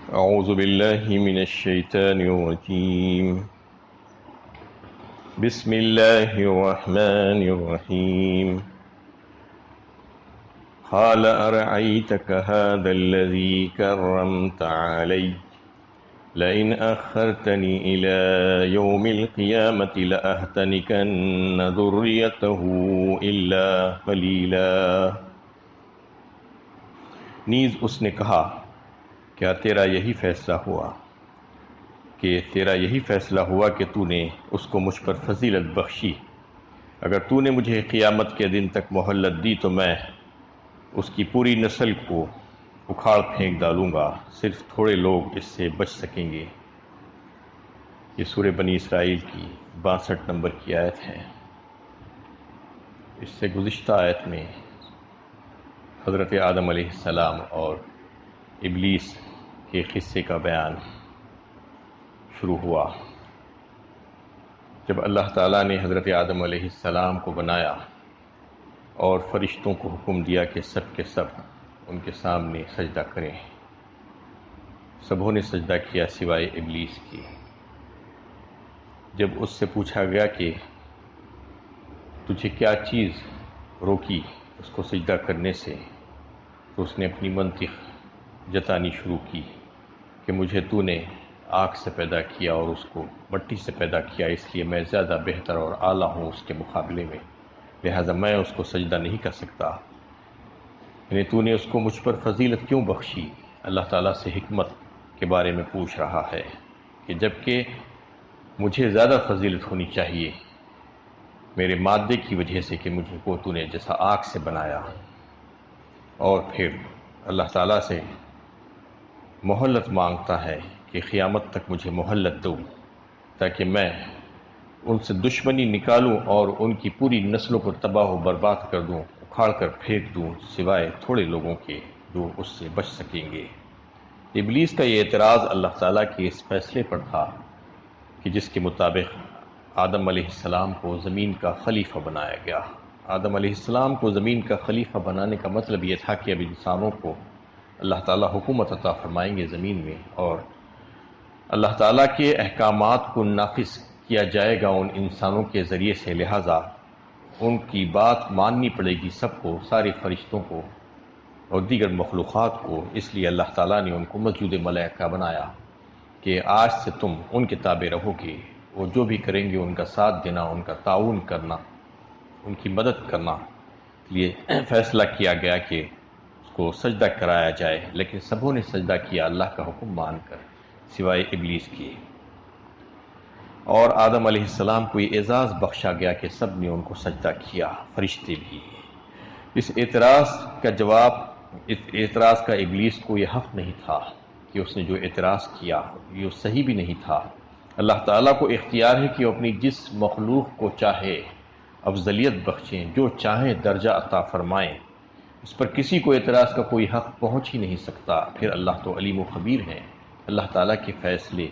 أعوذ بالله من الشيطان الرجيم. بسم الله الرحمن الرحيم. قال أرأيتك هذا الذي كرمت علي لئن أخرتني إلى يوم القيامة لأحتنكن ذريته إلا قليلا. نیز اس نے کہا کیا تیرا یہی فیصلہ ہوا کہ تو نے اس کو مجھ پر فضیلت بخشی؟ اگر تو نے مجھے قیامت کے دن تک مہلت دی تو میں اس کی پوری نسل کو اکھاڑ پھینک ڈالوں گا، صرف تھوڑے لوگ اس سے بچ سکیں گے۔ یہ سورہ بنی اسرائیل کی 62 نمبر کی آیت ہے۔ اس سے گزشتہ آیت میں حضرت آدم علیہ السلام اور ابلیس کے قصے کا بیان شروع ہوا۔ جب اللہ تعالیٰ نے حضرت آدم علیہ السلام کو بنایا اور فرشتوں کو حکم دیا کہ سب کے سب ان کے سامنے سجدہ کریں، سبوں نے سجدہ کیا سوائے ابلیس کی۔ جب اس سے پوچھا گیا کہ تجھے کیا چیز روکی اس کو سجدہ کرنے سے، تو اس نے اپنی منطق جتانی شروع کی کہ مجھے تو نے آگ سے پیدا کیا اور اس کو مٹی سے پیدا کیا، اس لیے میں زیادہ بہتر اور اعلیٰ ہوں اس کے مقابلے میں، لہٰذا میں اس کو سجدہ نہیں کر سکتا۔ یعنی تو نے اس کو مجھ پر فضیلت کیوں بخشی؟ اللہ تعالیٰ سے حکمت کے بارے میں پوچھ رہا ہے کہ جبکہ مجھے زیادہ فضیلت ہونی چاہیے میرے مادے کی وجہ سے کہ مجھے کو تو نے جیسا آگ سے بنایا، اور پھر اللہ تعالیٰ سے مہلت مانگتا ہے کہ قیامت تک مجھے مہلت دو تاکہ میں ان سے دشمنی نکالوں اور ان کی پوری نسلوں کو تباہ و برباد کر دوں، اکھاڑ کر پھینک دوں، سوائے تھوڑے لوگوں کے جو اس سے بچ سکیں گے۔ ابلیس کا یہ اعتراض اللہ تعالیٰ کے اس فیصلے پر تھا کہ جس کے مطابق آدم علیہ السلام کو زمین کا خلیفہ بنایا گیا۔ آدم علیہ السلام کو زمین کا خلیفہ بنانے کا مطلب یہ تھا کہ اب انسانوں کو اللہ تعالیٰ حکومت عطا فرمائیں گے زمین میں، اور اللہ تعالیٰ کے احکامات کو نافذ کیا جائے گا ان انسانوں کے ذریعے سے، لہٰذا ان کی بات ماننی پڑے گی سب کو، سارے فرشتوں کو اور دیگر مخلوقات کو۔ اس لیے اللہ تعالیٰ نے ان کو مسجود ملائکہ بنایا کہ آج سے تم ان کے تابع رہو گے، وہ جو بھی کریں گے ان کا ساتھ دینا، ان کا تعاون کرنا، ان کی مدد کرنا۔ اس لیے فیصلہ کیا گیا کہ اس کو سجدہ کرایا جائے، لیکن سبوں نے سجدہ کیا اللہ کا حکم مان کر سوائے ابلیس کے۔ اور آدم علیہ السلام کو یہ اعزاز بخشا گیا کہ سب نے ان کو سجدہ کیا، فرشتے بھی۔ اس اعتراض کا ابلیس کو یہ حق نہیں تھا کہ اس نے جو اعتراض کیا یہ صحیح بھی نہیں تھا۔ اللہ تعالیٰ کو اختیار ہے کہ وہ اپنی جس مخلوق کو چاہے افضلیت بخشیں، جو چاہیں درجہ عطا فرمائیں، اس پر کسی کو اعتراض کا کوئی حق پہنچ ہی نہیں سکتا۔ پھر اللہ تو علیم و خبیر ہیں، اللہ تعالیٰ کے فیصلے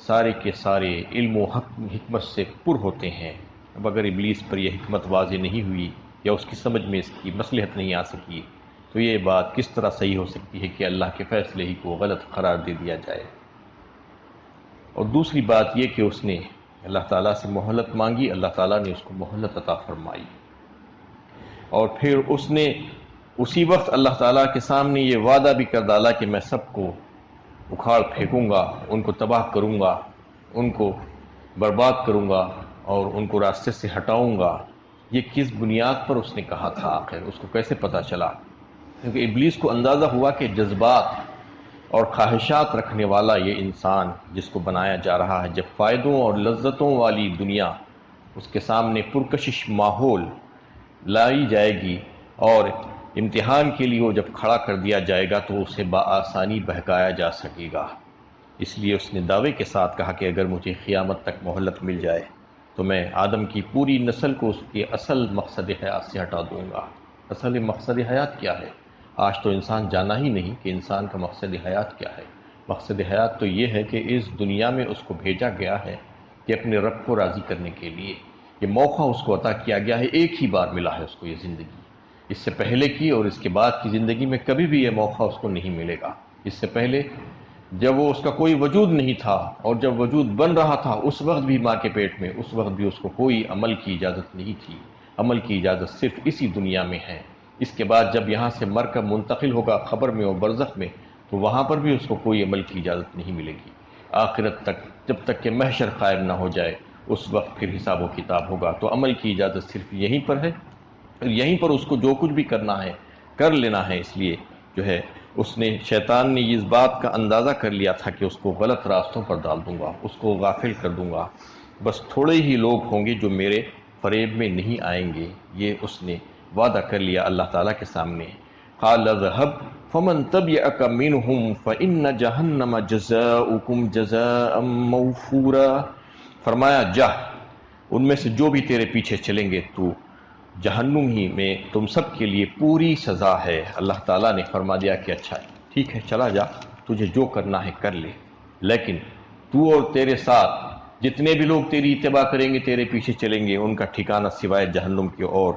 سارے کے سارے علم و حکمت سے پر ہوتے ہیں۔ اب اگر ابلیس پر یہ حکمت واضح نہیں ہوئی یا اس کی سمجھ میں اس کی مصلحت نہیں آ سکی تو یہ بات کس طرح صحیح ہو سکتی ہے کہ اللہ کے فیصلے ہی کو غلط قرار دے دیا جائے؟ اور دوسری بات یہ کہ اس نے اللہ تعالیٰ سے مہلت مانگی، اللہ تعالیٰ نے اس کو مہلت عطا فرمائی، اور پھر اس نے اسی وقت اللہ تعالیٰ کے سامنے یہ وعدہ بھی کر ڈالا کہ میں سب کو اکھاڑ پھینکوں گا، ان کو تباہ کروں گا، ان کو برباد کروں گا اور ان کو راستے سے ہٹاؤں گا۔ یہ کس بنیاد پر اس نے کہا تھا؟ آخر اس کو کیسے پتہ چلا؟ کیونکہ ابلیس کو اندازہ ہوا کہ جذبات اور خواہشات رکھنے والا یہ انسان جس کو بنایا جا رہا ہے، جب فائدوں اور لذتوں والی دنیا اس کے سامنے پرکشش ماحول لائی جائے گی اور امتحان کے لیے وہ جب کھڑا کر دیا جائے گا تو اسے بآسانی بہکایا جا سکے گا۔ اس لیے اس نے دعوے کے ساتھ کہا کہ اگر مجھے قیامت تک مہلت مل جائے تو میں آدم کی پوری نسل کو اس کے اصل مقصد حیات سے ہٹا دوں گا۔ اصل مقصد حیات کیا ہے؟ آج تو انسان جانا ہی نہیں کہ انسان کا مقصد حیات کیا ہے۔ مقصد حیات تو یہ ہے کہ اس دنیا میں اس کو بھیجا گیا ہے کہ اپنے رب کو راضی کرنے کے لیے یہ موقع اس کو عطا کیا گیا ہے، ایک ہی بار ملا ہے اس کو یہ زندگی۔ اس سے پہلے کی اور اس کے بعد کی زندگی میں کبھی بھی یہ موقع اس کو نہیں ملے گا۔ اس سے پہلے جب وہ اس کا کوئی وجود نہیں تھا اور جب وجود بن رہا تھا اس وقت بھی ماں کے پیٹ میں، اس وقت بھی اس کو کوئی عمل کی اجازت نہیں تھی۔ عمل کی اجازت صرف اسی دنیا میں ہے۔ اس کے بعد جب یہاں سے مر کر منتقل ہوگا قبر میں اور برزخ میں، تو وہاں پر بھی اس کو کوئی عمل کی اجازت نہیں ملے گی آخرت تک، جب تک کہ محشر قائم نہ ہو جائے، اس وقت پھر حساب و کتاب ہوگا۔ تو عمل کی اجازت صرف یہیں پر ہے، یہیں پر اس کو جو کچھ بھی کرنا ہے کر لینا ہے۔ اس لیے جو ہے اس نے، شیطان نے اس بات کا اندازہ کر لیا تھا کہ اس کو غلط راستوں پر ڈال دوں گا، اس کو غافل کر دوں گا، بس تھوڑے ہی لوگ ہوں گے جو میرے فریب میں نہیں آئیں گے، یہ اس نے وعدہ کر لیا اللہ تعالیٰ کے سامنے۔ قال اذهب فمن تبعك منهم فإن جہنم جزاؤكم جزاء موفورا، فرمایا جا، ان میں سے جو بھی تیرے پیچھے چلیں گے تو جہنم ہی میں تم سب کے لیے پوری سزا ہے۔ اللہ تعالیٰ نے فرما دیا کہ اچھا ٹھیک ہے، چلا جا، تجھے جو کرنا ہے کر لے، لیکن تو اور تیرے ساتھ جتنے بھی لوگ تیری اتباع کریں گے، تیرے پیچھے چلیں گے، ان کا ٹھکانہ سوائے جہنم کے اور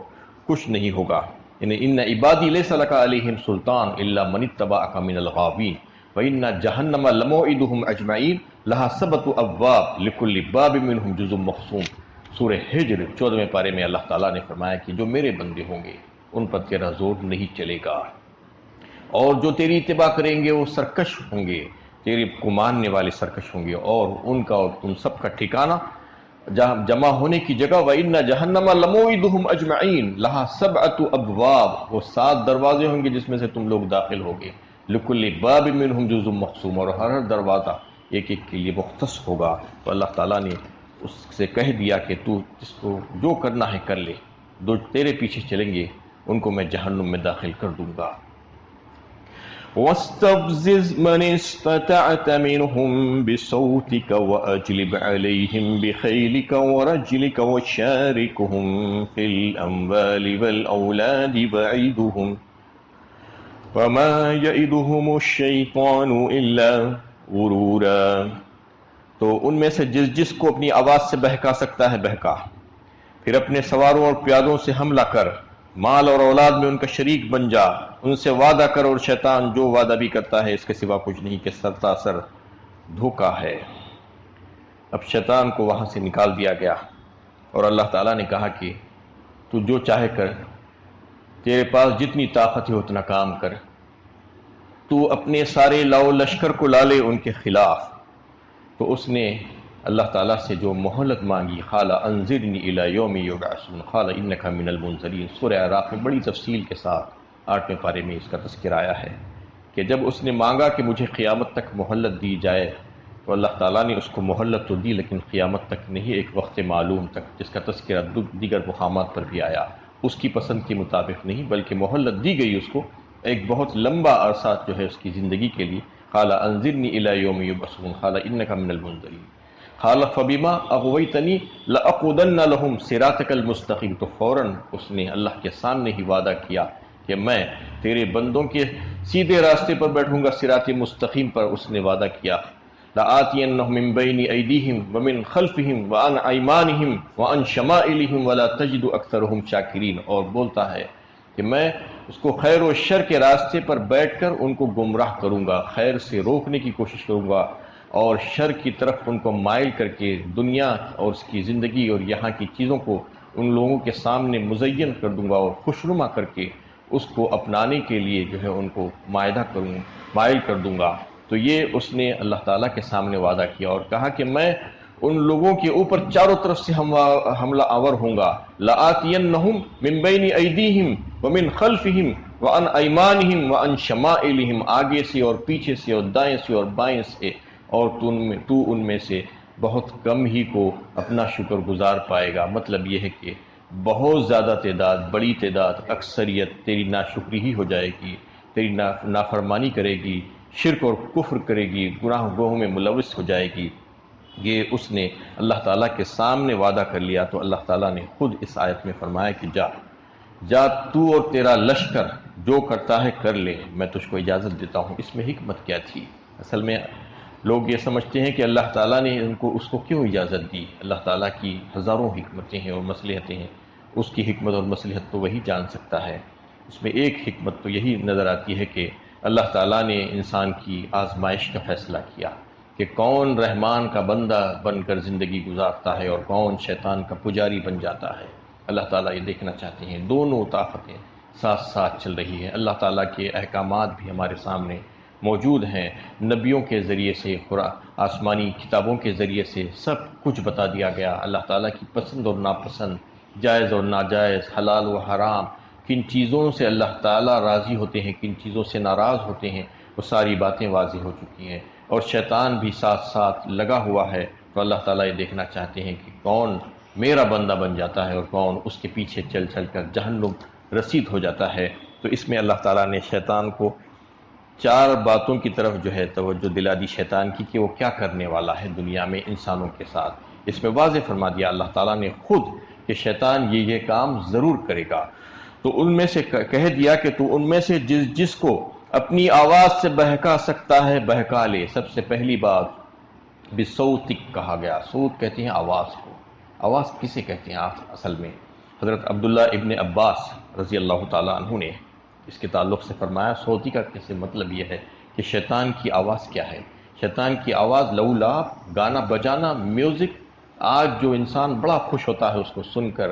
کچھ نہیں ہوگا۔ ان عبادی لیس لک علیہم سلطان الا من اتبعک من الغاوین وان جہنم لموعدہم اجمعین لہا سبعۃ ابواب لکل باب منہم جزء مقسوم۔ سورہ ہجر 14ویں پارے میں اللہ تعالیٰ نے فرمایا کہ جو میرے بندے ہوں گے ان پر تیرا زور نہیں چلے گا، اور جو تیری اتباع کریں گے وہ سرکش ہوں گے، تیرے کو ماننے والے سرکش ہوں گے، اور ان کا اور تم سب کا ٹھکانہ جمع ہونے کی جگہ وَإِنَّ جَهَنَّمَ لَمَوْعِدُهُمْ أَجْمَعِينَ لَهَا سَبْعَةُ أَبْوَابٍ، وہ 7 دروازے ہوں گے جس میں سے تم لوگ داخل ہوگے، لِكُلِّ بَابٍ مِّنْهُمْ جُزْءٌ مَقْسُومٌ، اور ہر دروازہ ایک ایک کے لیے مختص ہوگا۔ تو اللہ تعالیٰ نے اس سے کہہ دیا کہ تو جس کو جو کرنا ہے کر لے، جو تیرے پیچھے چلیں گے ان کو میں جہنم میں داخل کر دوں گا۔ وَاسْتَفْزِزْ مَنِ اسْتَطَعْتَ مِنْهُمْ بِصَوْتِكَ وَأَجْلِبْ عَلَيْهِمْ بِخَيْلِكَ وَرَجِلِكَ وَشَارِكْهُمْ فِي الْأَمْوَالِ وَالْأَوْلَادِ وَعِدْهُمْ وَمَا يَعِدُهُمُ الشَّيْطَانُ إِلَّا غُرُورًا۔ تو ان میں سے جس کو اپنی آواز سے بہکا سکتا ہے بہکا، پھر اپنے سواروں اور پیادوں سے حملہ کر، مال اور اولاد میں ان کا شریک بن جا، ان سے وعدہ کر، اور شیطان جو وعدہ بھی کرتا ہے اس کے سوا کچھ نہیں کہ سرتاسر دھوکہ ہے۔ اب شیطان کو وہاں سے نکال دیا گیا اور اللہ تعالیٰ نے کہا کہ تو جو چاہے کر، تیرے پاس جتنی طاقت ہے اتنا کام کر، تو اپنے سارے لاؤ لشکر کو لا لے ان کے خلاف۔ تو اس نے اللہ تعالیٰ سے جو مہلت مانگی، قال انظرنی الی یوم یبعثون قال انک من المنظرین۔ سورہ اعراف میں بڑی تفصیل کے ساتھ 8ویں پارے میں اس کا تذکرہ آیا ہے کہ جب اس نے مانگا کہ مجھے قیامت تک مہلت دی جائے، تو اللہ تعالیٰ نے اس کو مہلت تو دی لیکن قیامت تک نہیں، ایک وقت معلوم تک، جس کا تذکرہ دیگر مقامات پر بھی آیا۔ اس کی پسند کے مطابق نہیں بلکہ مہلت دی گئی اس کو، ایک بہت لمبا عرصہ جو ہے اس کی زندگی کے لیے۔ قال انظرنی الی یوم یبعثون قال انک من المنظرین قال فبما اغویتنی لاقعدن لهم صراطک المستقیم۔ تو فوراً اس نے اللہ کے سامنے ہی وعدہ کیا کہ میں تیرے بندوں کے سیدھے راستے پر بیٹھوں گا، صراط مستقیم پر اس نے وعدہ کیا۔ لآتینہم من بین ایدیہم ومن خلفہم وعن ایمانہم وعن شمائلہم ولا تجد اکثرہم شاکرین۔ اور بولتا ہے کہ میں اس کو خیر و شر کے راستے پر بیٹھ کر ان کو گمراہ کروں گا، خیر سے روکنے کی کوشش کروں گا، اور شر کی طرف ان کو مائل کر کے دنیا اور اس کی زندگی اور یہاں کی چیزوں کو ان لوگوں کے سامنے مزین کر دوں گا اور خوشنما کر کے اس کو اپنانے کے لیے جو ہے ان کو مائل کر دوں گا۔ تو یہ اس نے اللہ تعالیٰ کے سامنے وعدہ کیا اور کہا کہ میں ان لوگوں کے اوپر چاروں طرف سے حملہ آور ہوں گا۔ لآتینہم من بین ایدیہم ومن خلفہم وعن ایمانہم وعن شمائلہم، آگے سے اور پیچھے سے اور دائیں سے اور بائیں سے، اور تو ان میں سے بہت کم ہی کو اپنا شکر گزار پائے گا۔ مطلب یہ ہے کہ بہت زیادہ تعداد، بڑی تعداد، اکثریت تیری ناشکری ہی ہو جائے گی، تیری نافرمانی کرے گی، شرک اور کفر کرے گی، گناہوں میں ملوث ہو جائے گی۔ یہ اس نے اللہ تعالیٰ کے سامنے وعدہ کر لیا۔ تو اللہ تعالیٰ نے خود اس آیت میں فرمایا کہ جا تو اور تیرا لشکر جو کرتا ہے کر لے، میں تجھ کو اجازت دیتا ہوں۔ اس میں حکمت کیا تھی؟ اصل میں لوگ یہ سمجھتے ہیں کہ اللہ تعالیٰ نے اس کو کیوں اجازت دی؟ اللہ تعالیٰ کی ہزاروں حکمتیں ہیں اور مصلحتیں ہیں، اس کی حکمت اور مصلحت تو وہی جان سکتا ہے۔ اس میں ایک حکمت تو یہی نظر آتی ہے کہ اللہ تعالیٰ نے انسان کی آزمائش کا فیصلہ کیا کہ کون رحمان کا بندہ بن کر زندگی گزارتا ہے اور کون شیطان کا پجاری بن جاتا ہے۔ اللہ تعالیٰ یہ دیکھنا چاہتے ہیں، دونوں طاقتیں ساتھ ساتھ چل رہی ہیں۔ اللہ تعالیٰ کے احکامات بھی ہمارے سامنے موجود ہیں، نبیوں کے ذریعے سے، آسمانی کتابوں کے ذریعے سے سب کچھ بتا دیا گیا۔ اللہ تعالیٰ کی پسند اور ناپسند، جائز اور ناجائز، حلال و حرام، کن چیزوں سے اللہ تعالیٰ راضی ہوتے ہیں، کن چیزوں سے ناراض ہوتے ہیں، وہ ساری باتیں واضح ہو چکی ہیں۔ اور شیطان بھی ساتھ ساتھ لگا ہوا ہے، تو اللہ تعالیٰ یہ دیکھنا چاہتے ہیں کہ کون میرا بندہ بن جاتا ہے اور کون اس کے پیچھے چل چل کر جہنم رسید ہو جاتا ہے۔ تو اس میں اللہ تعالیٰ نے شیطان کو 4 باتوں کی طرف جو ہے توجہ دلا دی شیطان کی، کہ وہ کیا کرنے والا ہے دنیا میں انسانوں کے ساتھ۔ اس میں واضح فرما دیا اللہ تعالیٰ نے خود کہ شیطان یہ کام ضرور کرے گا۔ تو ان میں سے کہہ دیا کہ تو ان میں سے جس کو اپنی آواز سے بہکا سکتا ہے بہکا لے۔ سب سے پہلی بات بصوتک کہا گیا، صوت کہتے ہیں آواز کو۔ آواز کسے کہتے ہیں اصل میں؟ حضرت عبداللہ ابن عباس رضی اللہ تعالیٰ عنہ نے اس کے تعلق سے فرمایا، صوتی کا کیسے مطلب یہ ہے کہ شیطان کی آواز کیا ہے؟ شیطان کی آواز لولا، گانا بجانا، میوزک۔ آج جو انسان بڑا خوش ہوتا ہے اس کو سن کر،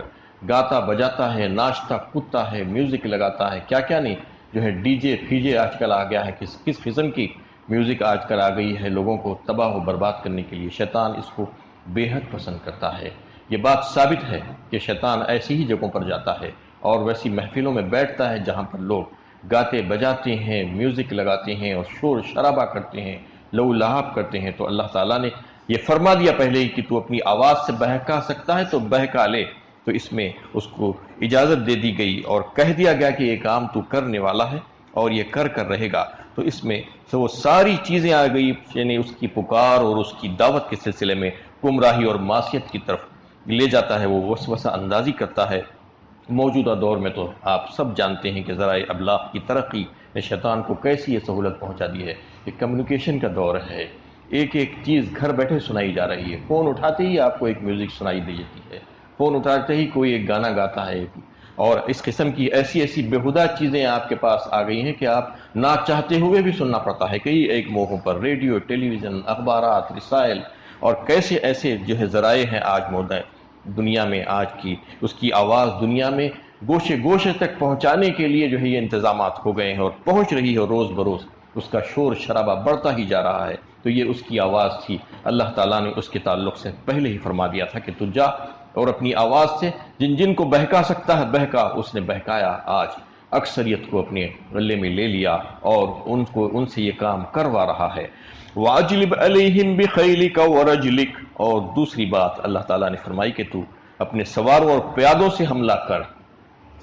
گاتا بجاتا ہے، ناچتا کودتا ہے، میوزک لگاتا ہے، کیا کیا نہیں، جو ہے ڈی جے فیجے آج کل آ گیا ہے، کس قسم کی میوزک آج کل آ گئی ہے لوگوں کو تباہ و برباد کرنے کے لیے۔ شیطان اس کو بے حد پسند کرتا ہے۔ یہ بات ثابت ہے کہ شیطان ایسی ہی جگہوں پر جاتا ہے اور ویسی محفلوں میں بیٹھتا ہے جہاں پر لوگ گاتے بجاتے ہیں، میوزک لگاتے ہیں اور شور شرابہ کرتے ہیں، لو لہاب کرتے ہیں۔ تو اللہ تعالیٰ نے یہ فرما دیا پہلے ہی کہ تو اپنی آواز سے بہکا سکتا ہے تو بہکا لے۔ تو اس میں اس کو اجازت دے دی گئی اور کہہ دیا گیا کہ یہ کام تو کرنے والا ہے اور یہ کر رہے گا۔ تو اس میں سے وہ ساری چیزیں آ گئی، یعنی اس کی پکار اور اس کی دعوت کے سلسلے میں گمراہی اور معصیت کی طرف لے جاتا ہے، وہ وسوسہ اندازی کرتا ہے۔ موجودہ دور میں تو آپ سب جانتے ہیں کہ ذرائع ابلاغ کی ترقی نے شیطان کو کیسی یہ سہولت پہنچا دی ہے کہ کمیونیکیشن کا دور ہے، ایک چیز گھر بیٹھے سنائی جا رہی ہے، فون اٹھاتے ہی آپ کو ایک میوزک سنائی دے جاتی ہے، فون اٹھاتے ہی کوئی ایک گانا گاتا ہے، اور اس قسم کی ایسی بےہودہ چیزیں آپ کے پاس آ گئی ہیں کہ آپ نہ چاہتے ہوئے بھی سننا پڑتا ہے کئی ایک موقعوں پر۔ ریڈیو، ٹیلی ویژن، اخبارات، رسائل اور کیسے ایسے جو ہے ذرائع ہیں آج دنیا میں، آج کی اس کی آواز دنیا میں گوشے گوشے تک پہنچانے کے لیے جو ہے یہ انتظامات ہو گئے ہیں اور پہنچ رہی ہے، روز بروز اس کا شور شرابہ بڑھتا ہی جا رہا ہے۔ تو یہ اس کی آواز تھی۔ اللہ تعالیٰ نے اس کے تعلق سے پہلے ہی فرما دیا تھا کہ تو جا اور اپنی آواز سے جن کو بہکا سکتا ہے بہکا۔ اس نے بہکایا، آج اکثریت کو اپنے غلے میں لے لیا اور ان سے یہ کام کروا رہا ہے۔ وَأَجْلِبْ عَلَيْهِمْ بِخَيْلِكَ وَرَجْلِكَ، اور دوسری بات اللہ تعالیٰ نے فرمائی کہ تو اپنے سواروں اور پیادوں سے حملہ کر۔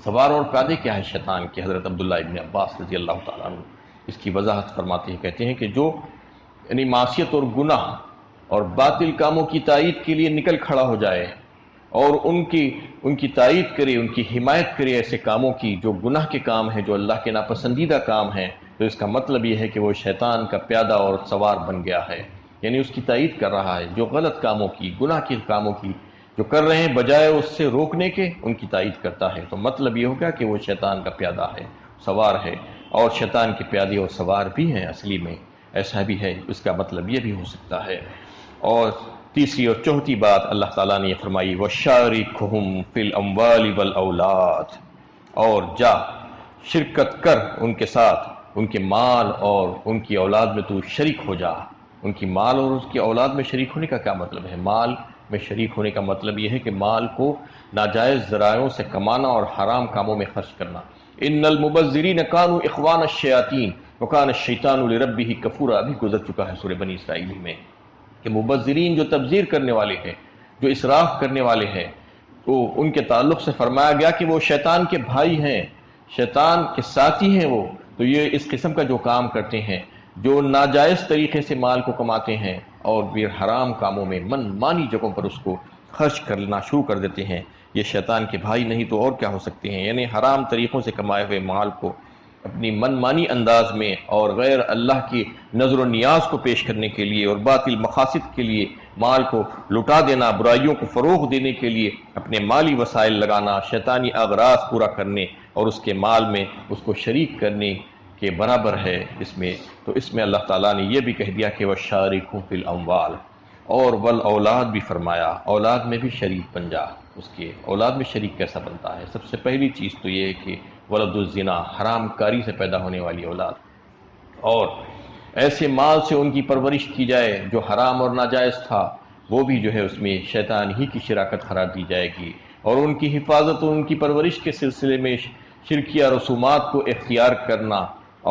سواروں اور پیادے کیا ہے شیطان کے؟ حضرت عبداللہ ابن عباس رضی اللہ تعالیٰ عنہ اس کی وضاحت فرماتے ہیں، کہتے ہیں کہ جو یعنی معصیت اور گناہ اور باطل کاموں کی تائید کے لیے نکل کھڑا ہو جائے اور ان کی تائید کرے، ان کی حمایت کرے ایسے کاموں کی جو گناہ کے کام ہیں، جو اللہ کے ناپسندیدہ کام ہیں، تو اس کا مطلب یہ ہے کہ وہ شیطان کا پیادہ اور سوار بن گیا ہے، یعنی اس کی تائید کر رہا ہے۔ جو غلط کاموں کی، گناہ کے کاموں کی جو کر رہے ہیں، بجائے اس سے روکنے کے ان کی تائید کرتا ہے، تو مطلب یہ ہوگا کہ وہ شیطان کا پیادہ ہے، سوار ہے، اور شیطان کے پیادے اور سوار بھی ہیں اصلی میں، ایسا بھی ہے، اس کا مطلب یہ بھی ہو سکتا ہے۔ اور تیسری اور چوتھی بات اللہ تعالیٰ نے یہ فرمائی، وَشَارِكْهُمْ فِي الْأَمْوَالِ وَالْأَوْلَادِ، اور جا شرکت کر ان کے ساتھ، ان کے مال اور ان کی اولاد میں تو شریک ہو جا۔ ان کی مال اور اس کی اولاد میں شریک ہونے کا کیا مطلب ہے؟ مال میں شریک ہونے کا مطلب یہ ہے کہ مال کو ناجائز ذرائعوں سے کمانا اور حرام کاموں میں خرچ کرنا۔ ان المبذرین کانوا اخوان الشیاطین وکان الشیطان لربہ کفورا، ابھی گزر چکا ہے سورہ بنی اسرائیل میں، کہ مبذرین جو تبذیر کرنے والے ہیں، جو اسراف کرنے والے ہیں، تو ان کے تعلق سے فرمایا گیا کہ وہ شیطان کے بھائی ہیں، شیطان کے ساتھی ہیں وہ۔ تو یہ اس قسم کا جو کام کرتے ہیں، جو ناجائز طریقے سے مال کو کماتے ہیں اور بھی حرام کاموں میں من مانی جگہوں پر اس کو خرچ کرنا شروع کر دیتے ہیں، یہ شیطان کے بھائی نہیں تو اور کیا ہو سکتے ہیں؟ یعنی حرام طریقوں سے کمائے ہوئے مال کو اپنی من مانی انداز میں اور غیر اللہ کی نظر و نیاز کو پیش کرنے کے لیے اور باطل مقاصد کے لیے مال کو لٹا دینا، برائیوں کو فروغ دینے کے لیے اپنے مالی وسائل لگانا، شیطانی اغراض پورا کرنے اور اس کے مال میں اس کو شریک کرنے کے برابر ہے اس میں، تو اس میں اللہ تعالیٰ نے یہ بھی کہہ دیا کہ وَشَارِكْهُمْ فِي الْأَمْوَالِ، اور والأولاد بھی فرمایا، اولاد میں بھی شریک بن جا۔ اس کے اولاد میں شریک کیسا بنتا ہے؟ سب سے پہلی چیز تو یہ ہے کہ ولد الزنا، حرام کاری سے پیدا ہونے والی اولاد، اور ایسے مال سے ان کی پرورش کی جائے جو حرام اور ناجائز تھا، وہ بھی جو ہے اس میں شیطان ہی کی شراکت قرار دی جائے گی، اور ان کی حفاظت اور ان کی پرورش کے سلسلے میں شرکیہ رسومات کو اختیار کرنا،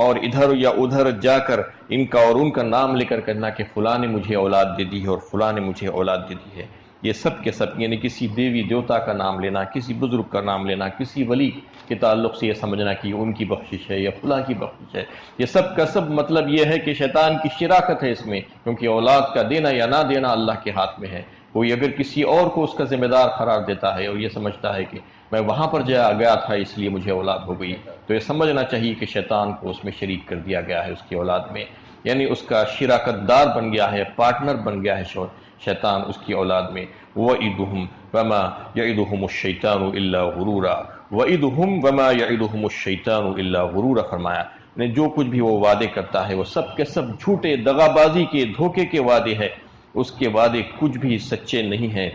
اور ادھر یا ادھر جا کر ان کا اور ان کا نام لے کر کہنا کہ فلاں نے مجھے اولاد دے دی ہے اور فلاں نے مجھے اولاد دے دی ہے، یہ سب کے سب، یعنی کسی دیوی دیوتا کا نام لینا، کسی بزرگ کا نام لینا، کسی ولی کے تعلق سے یہ سمجھنا کہ ان کی بخشش ہے یا فلاں کی بخشش ہے، یہ سب کا سب مطلب یہ ہے کہ شیطان کی شراکت ہے اس میں، کیونکہ اولاد کا دینا یا نہ دینا اللہ کے ہاتھ میں ہے۔ کوئی اگر کسی اور کو اس کا ذمہ دار قرار دیتا ہے اور یہ سمجھتا ہے کہ میں وہاں پر گیا تھا اس لیے مجھے اولاد ہو گئی، تو یہ سمجھنا چاہیے کہ شیطان کو اس میں شریک کر دیا گیا ہے اس کی اولاد میں، یعنی اس کا شراکت دار بن گیا ہے، پارٹنر بن گیا ہے شیطان اس کی اولاد میں۔ وَإِدُهُمْ وَمَا يَعِدُهُمُ الشَّيْطَانُ إِلَّا غُرُورًا، وَإِدُهُمْ وَمَا يَعِدُهُمُ الشَّيْطَانُ إِلَّا غُرُورًا فرمایا، جو کچھ بھی وہ وعدے کرتا ہے وہ سب کے سب جھوٹے، دغابازی کے، دھوکے کے وعدے ہیں، اس کے وعدے کچھ بھی سچے نہیں ہیں،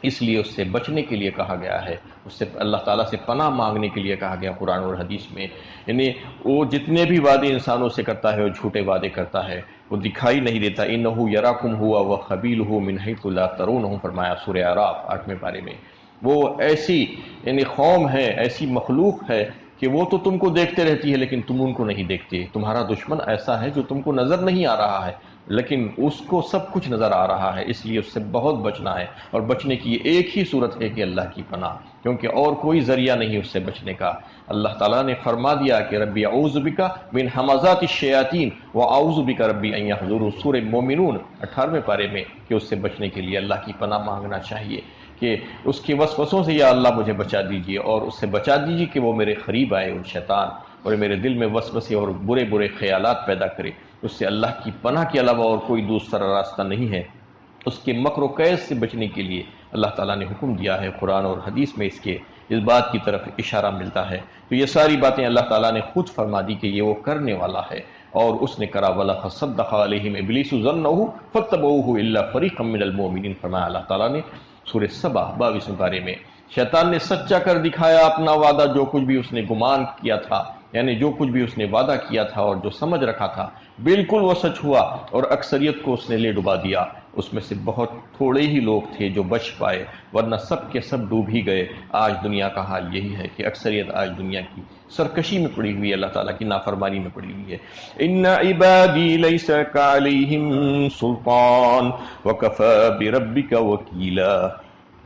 اس لیے اس سے بچنے کے لیے کہا گیا ہے، اس سے اللہ تعالیٰ سے پناہ مانگنے کے لیے کہا گیا قرآن اور حدیث میں، یعنی وہ جتنے بھی وعدے انسانوں سے کرتا ہے وہ جھوٹے وعدے کرتا ہے، وہ دکھائی نہیں دیتا، اِنَّهُ يَرَاكُمْ هُوَ وَقَبِيلُهُ مِنْ حَيْثُ لَا تَرَوْنَهُم فرمایا سورہ اعراف 8ویں پارے میں۔ وہ ایسی یعنی قوم ہے، ایسی مخلوق ہے کہ وہ تو تم کو دیکھتے رہتی ہے لیکن تم ان کو نہیں دیکھتے، تمہارا دشمن ایسا ہے جو تم کو نظر نہیں آ رہا ہے لیکن اس کو سب کچھ نظر آ رہا ہے، اس لیے اس سے بہت بچنا ہے، اور بچنے کی ایک ہی صورت ہے کہ اللہ کی پناہ، کیونکہ اور کوئی ذریعہ نہیں اس سے بچنے کا۔ اللہ تعالیٰ نے فرما دیا کہ ربی اعوذ بک من ہمزات الشیاطین واعوذ بک ربی ان یحضرون، سورہ مومنون 18ویں پارے میں، کہ اس سے بچنے کے لیے اللہ کی پناہ مانگنا چاہیے کہ اس کے وسوسوں سے یا اللہ مجھے بچا دیجیے، اور اس سے بچا دیجیے کہ وہ میرے قریب آئے ان شیطان، اور میرے دل میں وسوسے اور برے برے خیالات پیدا کرے، اس سے اللہ کی پناہ کے علاوہ اور کوئی دوسرا راستہ نہیں ہے۔ اس کے مکر و قید سے بچنے کے لیے اللہ تعالیٰ نے حکم دیا ہے، قرآن اور حدیث میں اس بات کی طرف اشارہ ملتا ہے، تو یہ ساری باتیں اللہ تعالیٰ نے خود فرما دی کہ یہ وہ کرنے والا ہے، اور اس نے کرا وَلَقَدْ صَدَّقَ عَلَيْهِمْ إِبْلِيسُ ظَنَّهُ فَاتَّبَعُوهُ إِلَّا فَرِيقًا مِّنَ الْمُؤْمِنِينَ فرمایا اللہ تعالیٰ نے سورہ سبا 22ویں پارے میں۔ شیطان نے سچا کر دکھایا اپنا وعدہ، جو کچھ بھی اس نے گمان کیا تھا، یعنی جو کچھ بھی اس نے وعدہ کیا تھا اور جو سمجھ رکھا تھا بالکل وہ سچ ہوا، اور اکثریت کو اس نے لے ڈبا دیا، اس میں سے بہت تھوڑے ہی لوگ تھے جو بچ پائے، ورنہ سب کے سب ڈوب ہی گئے۔ آج دنیا کا حال یہی ہے کہ اکثریت آج دنیا کی سرکشی میں پڑی ہوئی ہے، اللہ تعالیٰ کی نافرمانی میں پڑی ہوئی ہے۔ ان عبادی لیس علیہم سلطان وکفی بربک وکیلا،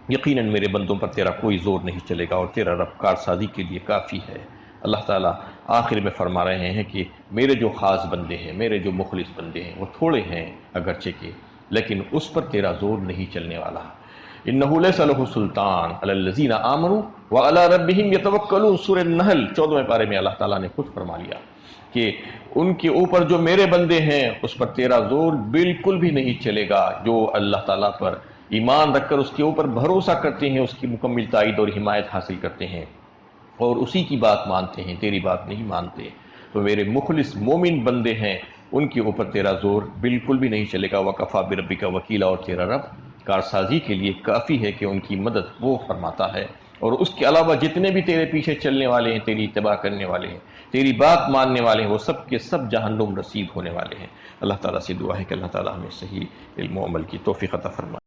یقیناً میرے بندوں پر تیرا کوئی زور نہیں چلے گا اور تیرا رب کارسازی کے لیے کافی ہے۔ اللہ تعالیٰ آخر میں فرما رہے ہیں کہ میرے جو خاص بندے ہیں، میرے جو مخلص بندے ہیں، وہ تھوڑے ہیں اگرچہ کہ، لیکن اس پر تیرا زور نہیں چلنے والا۔ انہ لیس لہ سلطان علی الذین آمنوا وعلی ربہم یتوکلون، سورہ نحل 14ویں پارے میں اللہ تعالیٰ نے خود فرما لیا کہ ان کے اوپر جو میرے بندے ہیں اس پر تیرا زور بالکل بھی نہیں چلے گا، جو اللہ تعالیٰ پر ایمان رکھ کر اس کے اوپر بھروسہ کرتے ہیں، اس کی مکمل تائید اور حمایت حاصل کرتے ہیں اور اسی کی بات مانتے ہیں، تیری بات نہیں مانتے، تو میرے مخلص مومن بندے ہیں، ان کے اوپر تیرا زور بالکل بھی نہیں چلے گا۔ وَكَفَى بِرَبِّكَ وَكِيلًا، اور تیرا رب کارسازی کے لیے کافی ہے کہ ان کی مدد وہ فرماتا ہے، اور اس کے علاوہ جتنے بھی تیرے پیچھے چلنے والے ہیں، تیری اتباع کرنے والے ہیں، تیری بات ماننے والے ہیں، وہ سب کے سب جہنم رسید ہونے والے ہیں۔ اللہ تعالیٰ سے دعا ہے کہ اللہ تعالیٰ ہمیں صحیح علم و عمل کی توفیق عطا فرمائے۔